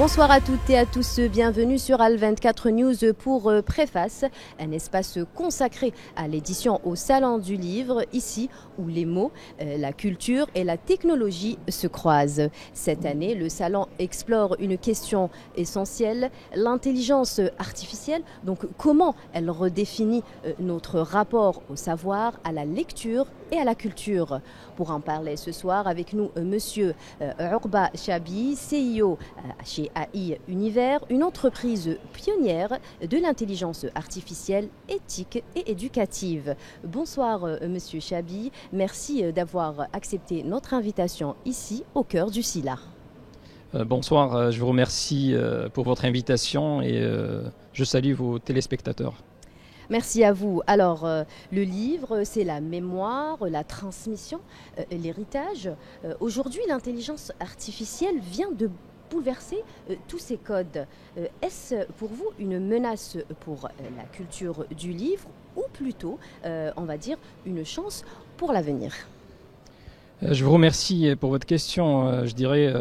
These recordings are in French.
Bonsoir à toutes et à tous, bienvenue sur Al24 News pour Préface, un espace consacré à l'édition au Salon du Livre, ici où les mots, la culture et la technologie se croisent. Cette année, le Salon explore une question essentielle, l'intelligence artificielle. Donc comment elle redéfinit notre rapport au savoir, à la lecture et à la culture. Pour en parler ce soir avec nous, Monsieur Urba Chabi, CIO chez AI Univers, une entreprise pionnière de l'intelligence artificielle éthique et éducative. Bonsoir Monsieur Chabi, merci d'avoir accepté notre invitation ici au cœur du SILA. Bonsoir, je vous remercie pour votre invitation et je salue vos téléspectateurs. Merci à vous. Alors, le livre, c'est la mémoire, la transmission, l'héritage. Aujourd'hui, l'intelligence artificielle vient de bouleverser tous ces codes. Est-ce pour vous une menace pour la culture du livre ou plutôt, on va dire, une chance pour l'avenir ? Je vous remercie pour votre question. Je dirais,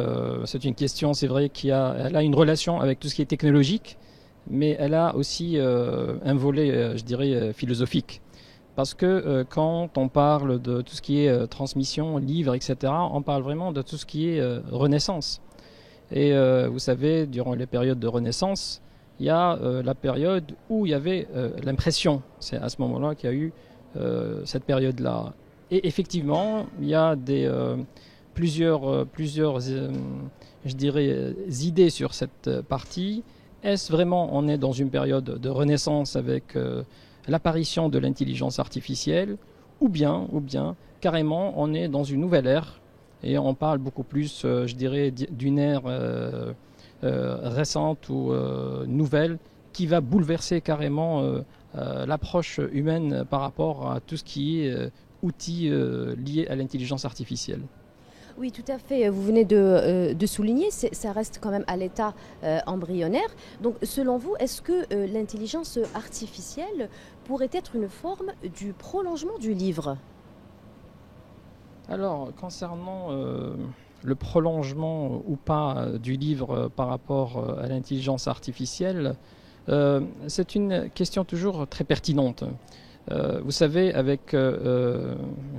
c'est une question, c'est vrai, elle a une relation avec tout ce qui est technologique, mais elle a aussi un volet, je dirais, philosophique. Parce que quand on parle de tout ce qui est transmission, livre, etc., on parle vraiment de tout ce qui est renaissance. Et vous savez, durant les périodes de renaissance, il y a la période où il y avait l'impression. C'est à ce moment-là qu'il y a eu cette période-là. Et effectivement, il y a plusieurs je dirais, idées sur cette partie. Est-ce vraiment, on est dans une période de renaissance avec l'apparition de l'intelligence artificielle, ou bien, carrément, on est dans une nouvelle ère, et on parle beaucoup plus, je dirais, d'une ère récente ou nouvelle, qui va bouleverser carrément l'approche humaine par rapport à tout ce qui est outils liés à l'intelligence artificielle. Oui, tout à fait. Vous venez de souligner, ça reste quand même à l'état embryonnaire. Donc, selon vous, est-ce que l'intelligence artificielle pourrait être une forme du prolongement du livre ? Alors, concernant le prolongement ou pas du livre par rapport à l'intelligence artificielle, c'est une question toujours très pertinente. Vous savez,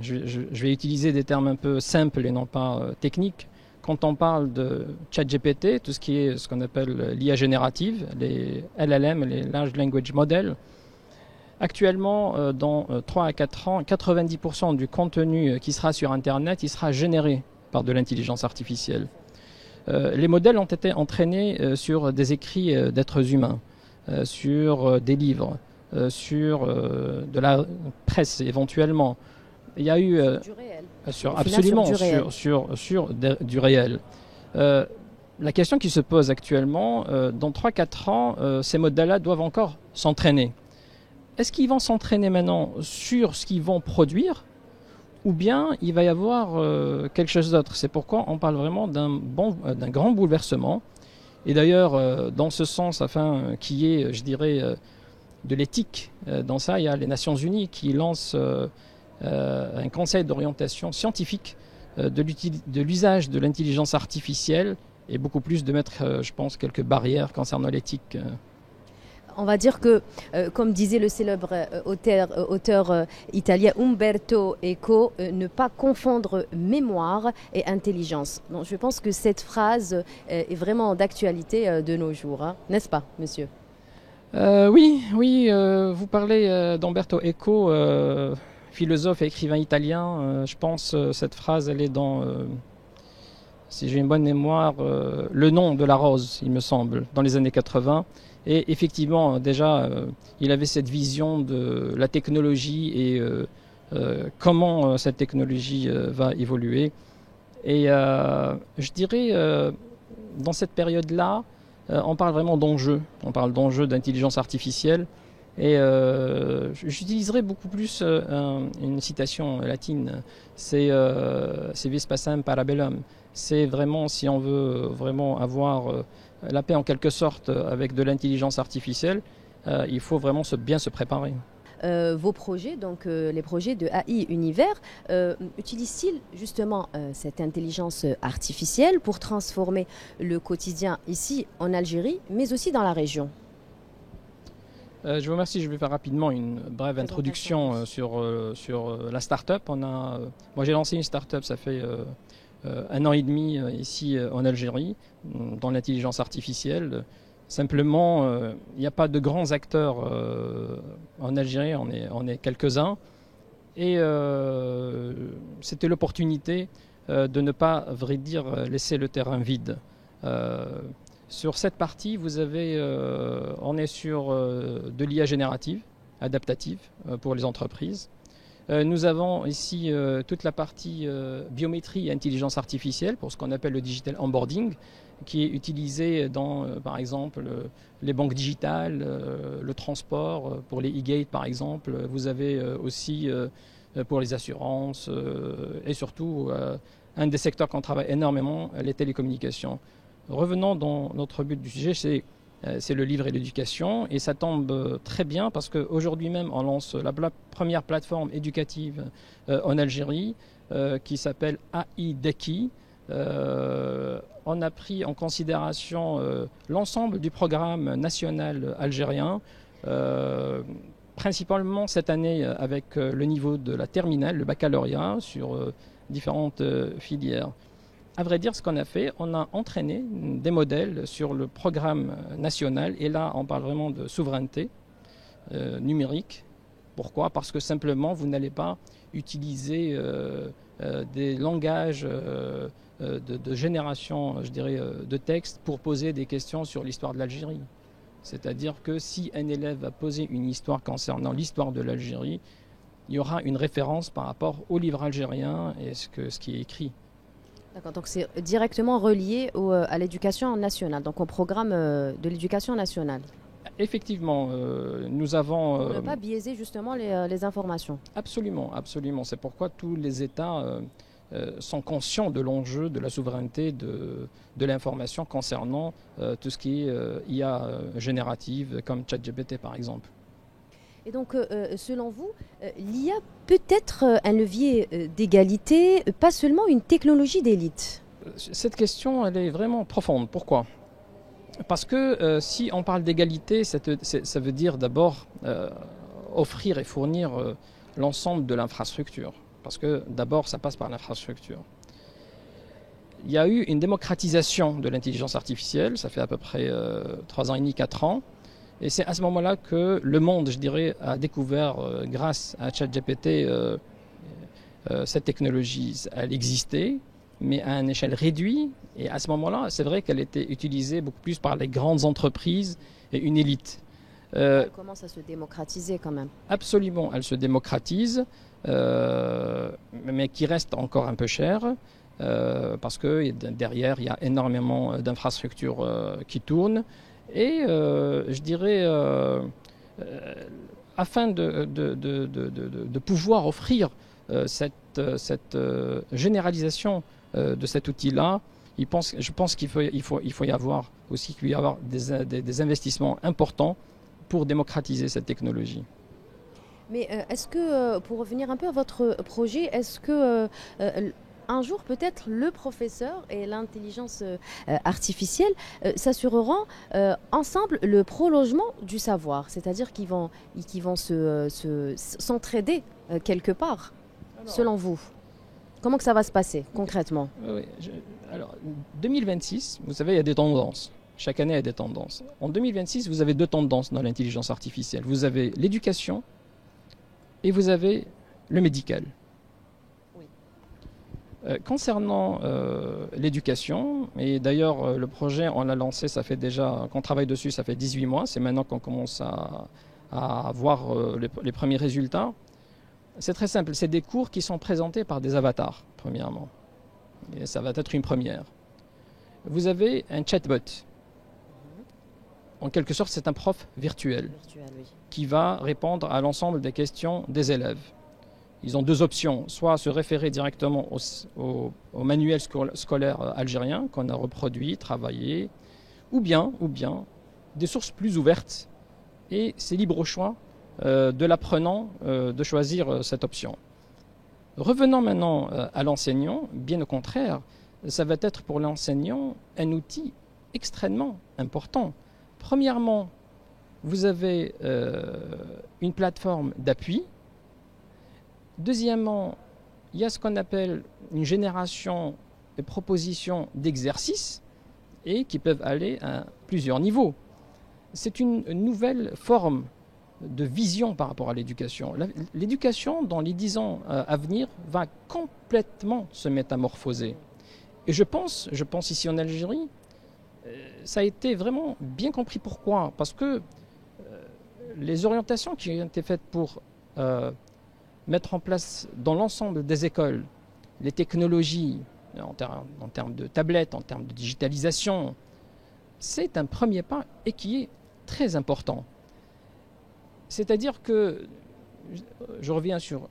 je vais utiliser des termes un peu simples et non pas techniques. Quand on parle de ChatGPT, tout ce qui est ce qu'on appelle l'IA générative, les LLM, les Large Language Models, actuellement, dans 3 à 4 ans, 90% du contenu qui sera sur Internet, il sera généré par de l'intelligence artificielle. Les modèles ont été entraînés sur des écrits d'êtres humains, sur des livres, sur de la presse éventuellement. Il y a eu sur du réel. La question qui se pose actuellement, dans 3-4 ans, ces modèles-là doivent encore s'entraîner. Est-ce qu'ils vont s'entraîner maintenant sur ce qu'ils vont produire, ou bien il va y avoir quelque chose d'autre? C'est pourquoi on parle vraiment d'un grand bouleversement. Et d'ailleurs, dans ce sens, afin qu'il y ait, je dirais, de l'éthique. Dans ça, il y a les Nations Unies qui lancent un conseil d'orientation scientifique de l'usage de l'intelligence artificielle et beaucoup plus de mettre, je pense, quelques barrières concernant l'éthique. On va dire que, comme disait le célèbre auteur italien Umberto Eco, ne pas confondre mémoire et intelligence. Donc, je pense que cette phrase est vraiment d'actualité de nos jours, hein, n'est-ce pas, monsieur ? Oui, vous parlez d'Umberto Eco, philosophe et écrivain italien. Je pense cette phrase, elle est dans, si j'ai une bonne mémoire, Le nom de la rose, il me semble, dans les années 80. Et effectivement, déjà, il avait cette vision de la technologie et comment cette technologie va évoluer. Et je dirais, dans cette période-là, on parle vraiment d'enjeux. On parle d'enjeux d'intelligence artificielle. Et j'utiliserai beaucoup plus une citation latine. C'est vis pacem para bellum. C'est vraiment, si on veut vraiment avoir la paix en quelque sorte avec de l'intelligence artificielle, il faut vraiment bien se préparer. vos projets, donc les projets de AI Univers, utilisent-ils justement cette intelligence artificielle pour transformer le quotidien ici en Algérie, mais aussi dans la région? Je vous remercie. Je vais faire rapidement une brève introduction sur la start-up. Moi, j'ai lancé une start-up, ça fait 1 an et demi ici en Algérie, dans l'intelligence artificielle. Simplement, il n'y a pas de grands acteurs en Algérie, on est quelques-uns. Et c'était l'opportunité de ne pas, à vrai dire, laisser le terrain vide. Sur cette partie, on est sur de l'IA générative, adaptative pour les entreprises. Nous avons ici toute la partie biométrie et intelligence artificielle pour ce qu'on appelle le digital onboarding, qui est utilisé dans, par exemple, les banques digitales, le transport, pour les e-gates par exemple. Vous avez aussi pour les assurances et surtout un des secteurs qu'on travaille énormément, les télécommunications. Revenons dans notre but du sujet, c'est le livre et l'éducation, et ça tombe très bien parce qu'aujourd'hui même on lance la première plateforme éducative en Algérie qui s'appelle AI Deki. On a pris en considération l'ensemble du programme national algérien, principalement cette année avec le niveau de la terminale, le baccalauréat, sur différentes filières. À vrai dire, ce qu'on a fait, on a entraîné des modèles sur le programme national, et là on parle vraiment de souveraineté numérique. Pourquoi? Parce que simplement vous n'allez pas utiliser des langages de génération, je dirais, de texte pour poser des questions sur l'histoire de l'Algérie. C'est-à-dire que si un élève va poser une histoire concernant l'histoire de l'Algérie, il y aura une référence par rapport au livre algérien et ce qui est écrit. D'accord, donc c'est directement relié à l'éducation nationale, donc au programme de l'éducation nationale. Effectivement, nous avons... Pour ne pas biaiser justement les informations. Absolument, absolument. C'est pourquoi tous les États sont conscients de l'enjeu de la souveraineté de l'information concernant tout ce qui est IA générative, comme ChatGPT par exemple. Et donc, selon vous, l'IA peut être un levier d'égalité, pas seulement une technologie d'élite? Cette question, elle est vraiment profonde. Pourquoi? Parce que si on parle d'égalité, ça veut dire d'abord offrir et fournir l'ensemble de l'infrastructure. Parce que d'abord, ça passe par l'infrastructure. Il y a eu une démocratisation de l'intelligence artificielle, ça fait à peu près 3 ans et demi, 4 ans. Et c'est à ce moment-là que le monde, je dirais, a découvert, grâce à ChatGPT, cette technologie. Elle existait, mais à une échelle réduite. Et à ce moment-là, c'est vrai qu'elle était utilisée beaucoup plus par les grandes entreprises et une élite. Elle commence à se démocratiser quand même. Absolument, elle se démocratise, mais qui reste encore un peu chère. Parce que derrière, il y a énormément d'infrastructures qui tournent. Et je dirais, afin de pouvoir offrir cette généralisation de cet outil-là, je pense qu'il faut y avoir aussi des investissements importants pour démocratiser cette technologie. Mais est-ce que, pour revenir un peu à votre projet, est-ce que un jour, peut-être, le professeur et l'intelligence artificielle s'assureront ensemble le prolongement du savoir, c'est-à-dire qu'ils vont s'entraider quelque part, selon vous? Comment que ça va se passer concrètement? Oui, alors, 2026, vous savez, il y a des tendances. Chaque année, il y a des tendances. En 2026, vous avez 2 tendances dans l'intelligence artificielle. Vous avez l'éducation et vous avez le médical. Concernant l'éducation, et d'ailleurs le projet on l'a lancé, ça fait déjà qu'on travaille dessus, ça fait 18 mois, c'est maintenant qu'on commence à voir les premiers résultats. C'est très simple, c'est des cours qui sont présentés par des avatars, premièrement. Et ça va être une première. Vous avez un chatbot. En quelque sorte, c'est un prof virtuel oui, qui va répondre à l'ensemble des questions des élèves. Ils ont 2 options, soit se référer directement au manuel scolaire algérien qu'on a reproduit, travaillé, ou bien des sources plus ouvertes. Et c'est libre au choix de l'apprenant de choisir cette option. Revenons maintenant à l'enseignant, bien au contraire, ça va être pour l'enseignant un outil extrêmement important. Premièrement, vous avez une plateforme d'appui. Deuxièmement, il y a ce qu'on appelle une génération de propositions d'exercices et qui peuvent aller à plusieurs niveaux. C'est une nouvelle forme de vision par rapport à l'éducation. L'éducation, dans les 10 ans à venir, va complètement se métamorphoser. Et je pense ici en Algérie, ça a été vraiment bien compris. Pourquoi? Parce que les orientations qui ont été faites pour mettre en place dans l'ensemble des écoles les technologies en termes de tablettes, en termes de digitalisation, c'est un premier pas et qui est très important. C'est-à-dire que, je reviens sur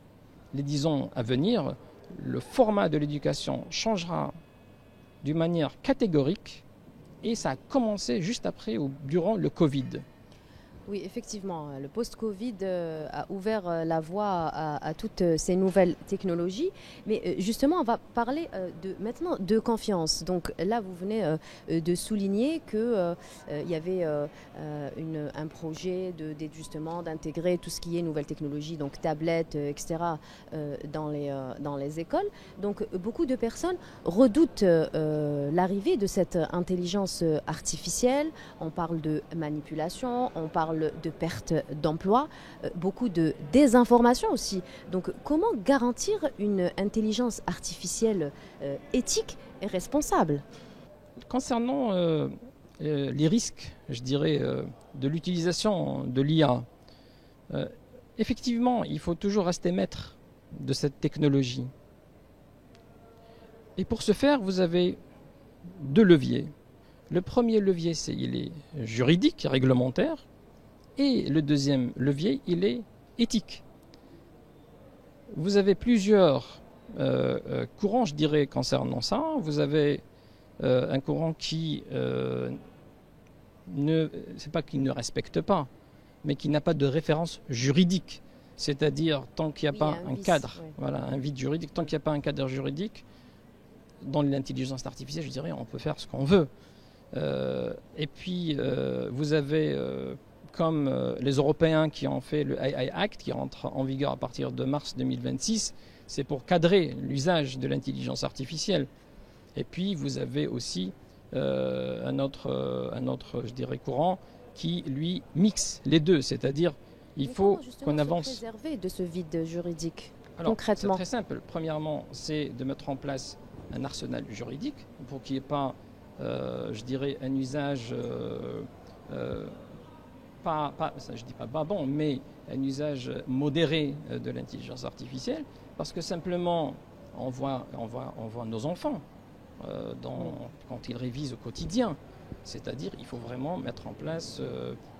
les 10 ans à venir, le format de l'éducation changera d'une manière catégorique et ça a commencé juste après ou durant le Covid. Oui, effectivement, le post-Covid a ouvert la voie à toutes ces nouvelles technologies. Mais justement, on va parler maintenant de confiance. Donc là, vous venez de souligner qu'il y avait un projet justement d'intégrer tout ce qui est nouvelles technologies, donc tablettes, etc., dans les écoles. Donc beaucoup de personnes redoutent l'arrivée de cette intelligence artificielle. On parle de manipulation, on parle de perte d'emploi, beaucoup de désinformation aussi. Donc comment garantir une intelligence artificielle éthique et responsable? Concernant les risques, je dirais, de l'utilisation de l'IA, effectivement, il faut toujours rester maître de cette technologie. Et pour ce faire, vous avez 2 leviers. Le premier levier, il est juridique, réglementaire. Et le deuxième levier, il est éthique. Vous avez plusieurs courants, je dirais, concernant ça. Vous avez un courant qui c'est pas qu'il ne respecte pas, mais qui n'a pas de référence juridique. C'est-à-dire, tant qu'il n'y a pas un cadre, voilà, un vide juridique, tant qu'il n'y a pas un cadre juridique, dans l'intelligence artificielle, je dirais, on peut faire ce qu'on veut. Et puis, vous avez... comme les Européens qui ont fait le AI Act, qui rentre en vigueur à partir de mars 2026, c'est pour cadrer l'usage de l'intelligence artificielle. Et puis, vous avez aussi un autre, je dirais, courant qui, lui, mixe les deux. C'est-à-dire, il faut qu'on avance. Se préserver de ce vide juridique, alors, concrètement? C'est très simple. Premièrement, c'est de mettre en place un arsenal juridique pour qu'il n'y ait pas, je dirais, un usage... je dis pas bon, mais un usage modéré de l'intelligence artificielle, parce que simplement, on voit nos enfants quand ils révisent au quotidien. C'est-à-dire, il faut vraiment mettre en place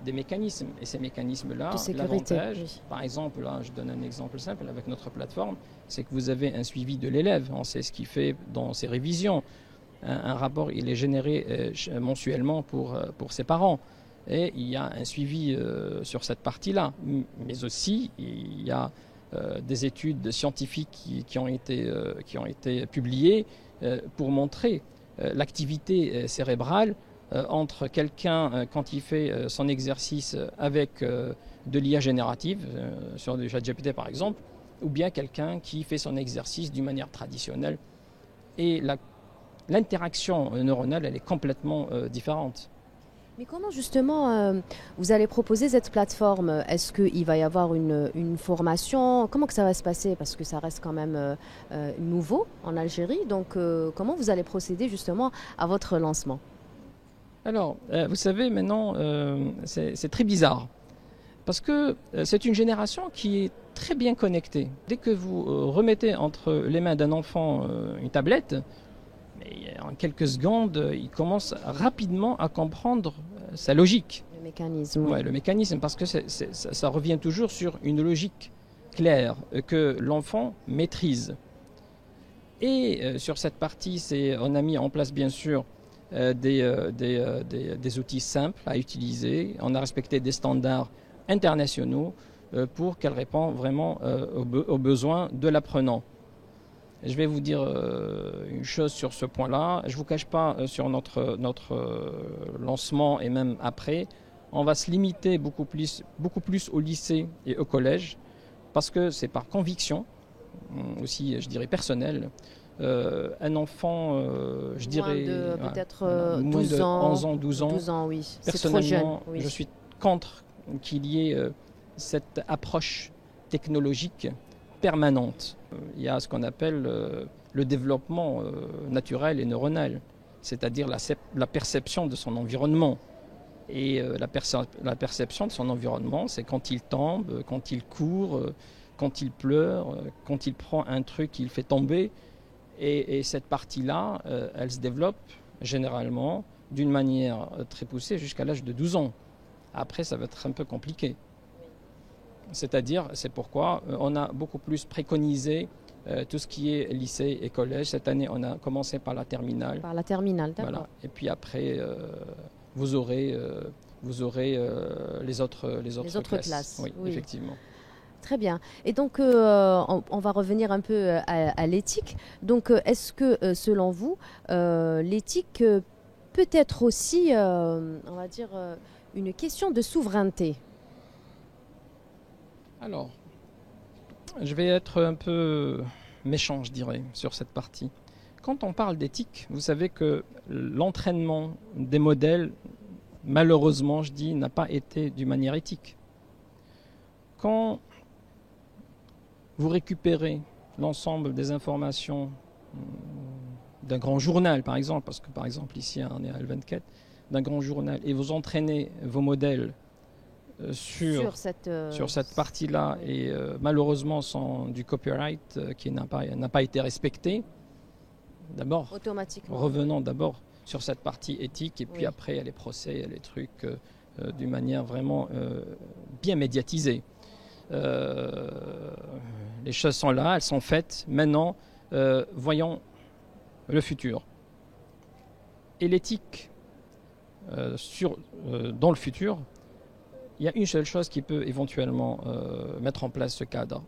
des mécanismes. Et ces mécanismes-là, l'avantage, par exemple, là, je donne un exemple simple avec notre plateforme, c'est que vous avez un suivi de l'élève. On sait ce qu'il fait dans ses révisions. Un rapport, il est généré mensuellement pour ses parents. Et il y a un suivi sur cette partie-là. Mais aussi, il y a des études scientifiques qui ont été publiées pour montrer l'activité cérébrale entre quelqu'un quand il fait son exercice avec de l'IA générative, sur du ChatGPT par exemple, ou bien quelqu'un qui fait son exercice d'une manière traditionnelle. Et l'interaction neuronale, elle est complètement différente. Mais comment justement vous allez proposer cette plateforme? Est-ce qu'il va y avoir une formation? Comment que ça va se passer? Parce que ça reste quand même nouveau en Algérie. Donc comment vous allez procéder justement à votre lancement? Alors, vous savez, maintenant, c'est très bizarre. Parce que c'est une génération qui est très bien connectée. Dès que vous remettez entre les mains d'un enfant une tablette, mais en quelques secondes, il commence rapidement à comprendre sa logique. Le mécanisme. Oui, le mécanisme, parce que ça revient toujours sur une logique claire que l'enfant maîtrise. Et sur cette partie, on a mis en place, bien sûr, des outils simples à utiliser. On a respecté des standards internationaux. pour qu'elle réponde vraiment aux besoins de l'apprenant. Je vais vous dire une chose sur ce point-là. Je ne vous cache pas, sur notre lancement et même après, on va se limiter beaucoup plus au lycée et au collège, parce que c'est par conviction, aussi je dirais personnelle. Un enfant, je dirais, peut-être moins 12 de ans, 11 ans, 12 ans. 12 ans, oui. Personnellement, C'est trop jeune, oui. je suis contre qu'il y ait cette approche technologique permanente. Il y a ce qu'on appelle le développement naturel et neuronal, c'est-à-dire la perception de son environnement. Et la perception de son environnement, c'est quand il tombe, quand il court, quand il pleure, quand il prend un truc, il fait tomber. Et cette partie-là, elle se développe généralement d'une manière très poussée jusqu'à l'âge de 12 ans. Après, ça va être un peu compliqué. C'est-à-dire, c'est pourquoi on a beaucoup plus préconisé tout ce qui est lycée et collège. Cette année, on a commencé par la terminale. Par la terminale, d'accord. Voilà. Et puis après, vous aurez les autres classes. Oui, oui, effectivement. Très bien. Et donc, on va revenir un peu à l'éthique. Donc, est-ce que, selon vous, l'éthique peut être aussi, on va dire, une question de souveraineté? Alors, je vais être un peu méchant, je dirais, sur cette partie. Quand on parle d'éthique, vous savez que l'entraînement des modèles, malheureusement, je dis, n'a pas été d'une manière éthique. Quand vous récupérez l'ensemble des informations d'un grand journal, par exemple, parce que par exemple ici on est à L24, d'un grand journal, et vous entraînez vos modèles sur cette partie-là, oui. Et malheureusement sans du copyright qui n'a pas été respecté, d'abord, revenons d'abord sur cette partie éthique, et puis après il y a les procès, il y a les trucs d'une manière vraiment bien médiatisée. Les choses sont là, elles sont faites. Maintenant, voyons le futur. Et l'éthique dans le futur, il y a une seule chose qui peut éventuellement mettre en place ce cadre.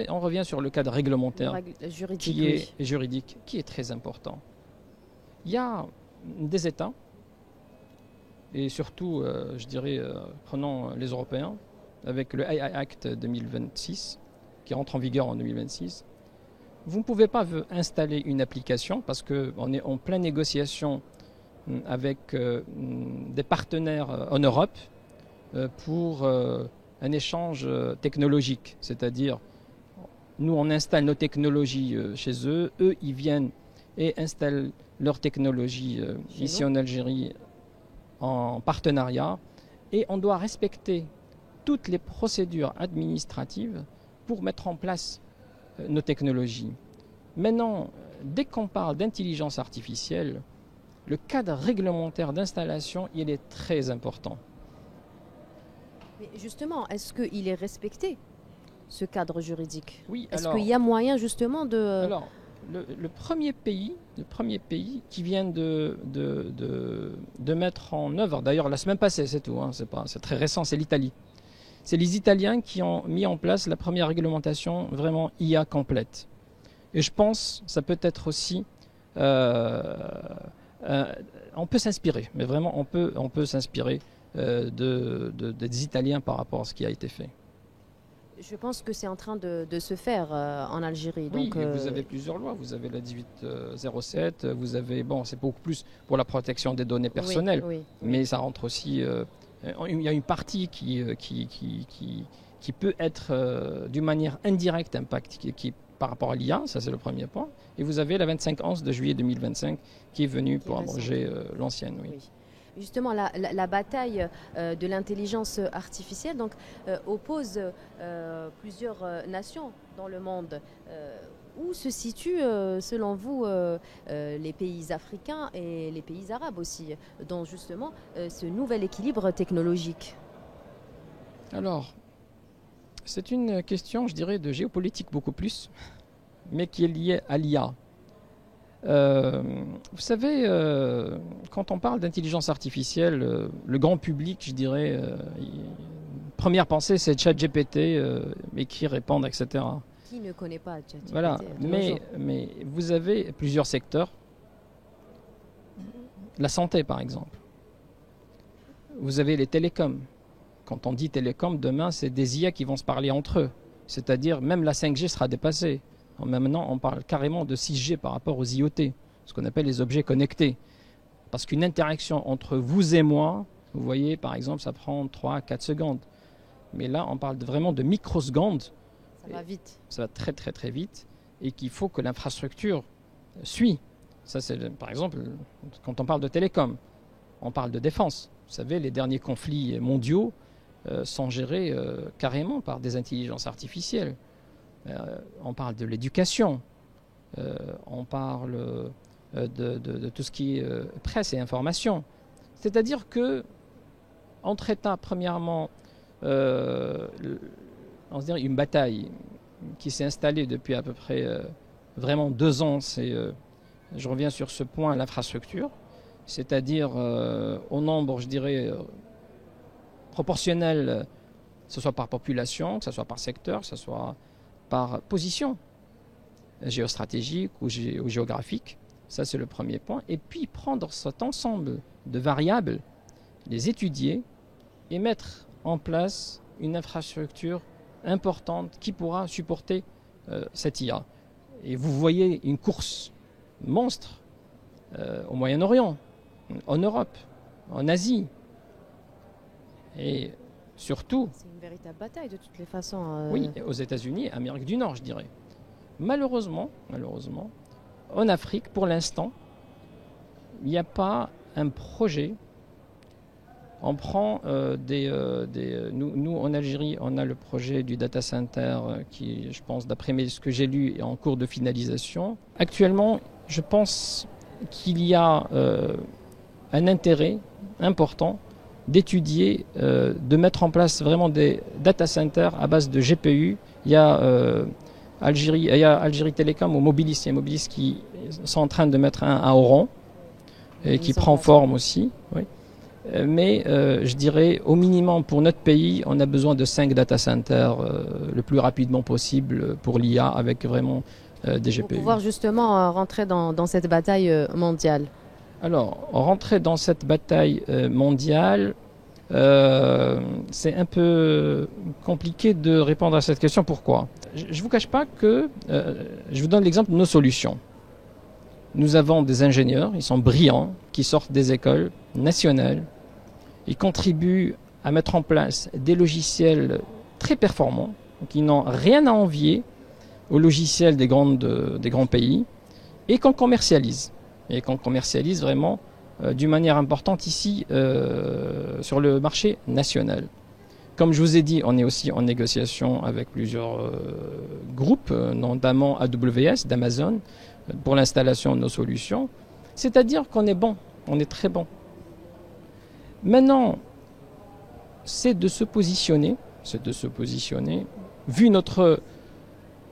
On revient sur le cadre réglementaire juridique, qui est très important. Il y a des États, et surtout, je dirais, prenons les Européens, avec le AI Act 2026, qui rentre en vigueur en 2026, vous ne pouvez pas installer une application parce qu'on est en pleine négociation avec des partenaires en Europe pour un échange technologique. C'est-à-dire, nous, on installe nos technologies chez eux, eux, ils viennent et installent leurs technologies ici en Algérie en partenariat, et on doit respecter toutes les procédures administratives pour mettre en place nos technologies. Maintenant, dès qu'on parle d'intelligence artificielle, le cadre réglementaire d'installation, il est très important. Mais justement, est-ce qu'il est respecté, ce cadre juridique? Oui. Est-ce qu'il y a moyen justement de... Alors, le premier pays qui vient de mettre en œuvre, d'ailleurs la semaine passée, c'est tout, hein, c'est très récent, c'est l'Italie. C'est les Italiens qui ont mis en place la première réglementation vraiment IA complète. Et je pense que ça peut être aussi... on peut s'inspirer, mais vraiment on peut s'inspirer des Italiens par rapport à ce qui a été fait. Je pense que c'est en train de se faire en Algérie. Oui, donc, vous avez plusieurs lois. Vous avez la 1807, vous avez... Bon, c'est beaucoup plus pour la protection des données personnelles, mais ça rentre aussi... il y a une partie qui peut être d'une manière indirecte impact qui par rapport à l'IA, ça c'est le premier point. Et vous avez la 2511 de juillet 2025 qui est venue pour abroger l'ancienne. Oui. Justement, la bataille de l'intelligence artificielle oppose plusieurs nations dans le monde. Où se situent, selon vous, les pays africains et les pays arabes aussi, dans justement ce nouvel équilibre technologique? Alors, c'est une question, je dirais, de géopolitique beaucoup plus, mais qui est liée à l'IA. Vous savez, quand on parle d'intelligence artificielle, le grand public, je dirais, première pensée, c'est ChatGPT, écrire, répondre, etc. Qui ne connaît pas ChatGPT? Voilà, mais vous avez plusieurs secteurs. La santé, par exemple. Vous avez les télécoms. Quand on dit télécom, demain, c'est des IA qui vont se parler entre eux. C'est-à-dire, même la 5G sera dépassée. Maintenant, on parle carrément de 6G par rapport aux IoT, ce qu'on appelle les objets connectés. Parce qu'une interaction entre vous et moi, vous voyez, par exemple, ça prend 3-4 secondes. Mais là, on parle vraiment de microsecondes. Ça va vite. Ça va très, très, très vite. Et qu'il faut que l'infrastructure suit. Ça, c'est, par exemple, quand on parle de télécom, on parle de défense. Vous savez, les derniers conflits mondiaux sont gérés carrément par des intelligences artificielles. On parle de l'éducation. On parle de tout ce qui est presse et information. C'est-à-dire que, entre États, premièrement, on se dirait une bataille qui s'est installée depuis à peu près vraiment 2 ans, c'est, je reviens sur ce point, l'infrastructure, c'est-à-dire au nombre, je dirais, proportionnel, que ce soit par population, que ce soit par secteur, que ce soit par position géostratégique ou géographique. Ça, c'est le premier point. Et puis, prendre cet ensemble de variables, les étudier et mettre en place une infrastructure importante qui pourra supporter cette IA. Et vous voyez une course monstre au Moyen-Orient, en Europe, en Asie. Et surtout... C'est une véritable bataille de toutes les façons. Oui, aux États-Unis, Amérique du Nord, je dirais. Malheureusement, en Afrique, pour l'instant, il n'y a pas un projet. On prend nous, en Algérie, on a le projet du data center qui, je pense, d'après ce que j'ai lu, est en cours de finalisation. Actuellement, je pense qu'il y a un intérêt important d'étudier, de mettre en place vraiment des data centers à base de GPU. Il y a Algérie Télécom ou Mobilis. Il y a Mobilis qui sont en train de mettre un à Oran et qui prend forme aussi. Oui. Mais je dirais au minimum pour notre pays, on a besoin de 5 data centers le plus rapidement possible pour l'IA avec vraiment des GPU. Pour pouvoir justement rentrer dans cette bataille mondiale. Alors, rentrer dans cette bataille mondiale, c'est un peu compliqué de répondre à cette question. Pourquoi? Je ne vous cache pas que, je vous donne l'exemple de nos solutions. Nous avons des ingénieurs, ils sont brillants, qui sortent des écoles nationales. Ils contribuent à mettre en place des logiciels très performants, qui n'ont rien à envier aux logiciels des grands pays, et qu'on commercialise. Et qu'on commercialise vraiment d'une manière importante ici sur le marché national. Comme je vous ai dit, on est aussi en négociation avec plusieurs groupes, notamment AWS, d'Amazon, pour l'installation de nos solutions. C'est-à-dire qu'on est bon, on est très bon. Maintenant, c'est de se positionner, vu notre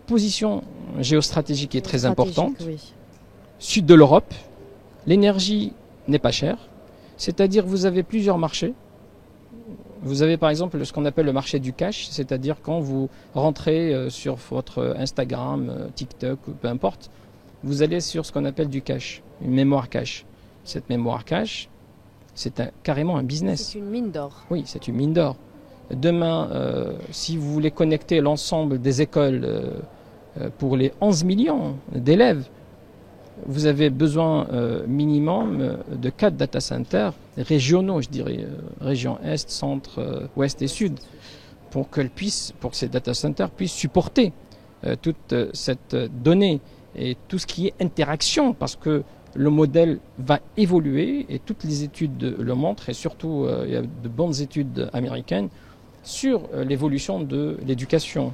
position géostratégique qui est très importante, oui. Sud de l'Europe, l'énergie n'est pas chère, c'est-à-dire vous avez plusieurs marchés. Vous avez par exemple ce qu'on appelle le marché du cash, c'est-à-dire quand vous rentrez sur votre Instagram, TikTok, peu importe, vous allez sur ce qu'on appelle du cash, une mémoire cache. Cette mémoire cache, c'est carrément un business. C'est une mine d'or. Oui, c'est une mine d'or. Demain, si vous voulez connecter l'ensemble des écoles pour les 11 millions d'élèves, vous avez besoin minimum de 4 data centers régionaux, je dirais, région Est, Centre, Ouest et Sud, pour que ces data centers puissent supporter toute cette donnée et tout ce qui est interaction, parce que le modèle va évoluer et toutes les études le montrent, et surtout il y a de bonnes études américaines sur l'évolution de l'éducation.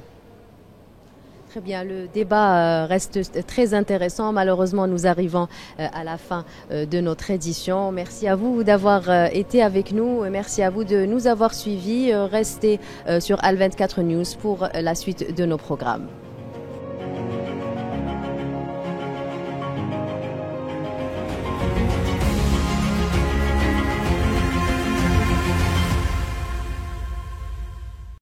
Très bien, le débat reste très intéressant. Malheureusement, nous arrivons à la fin de notre édition. Merci à vous d'avoir été avec nous. Merci à vous de nous avoir suivis. Restez sur Al 24 News pour la suite de nos programmes.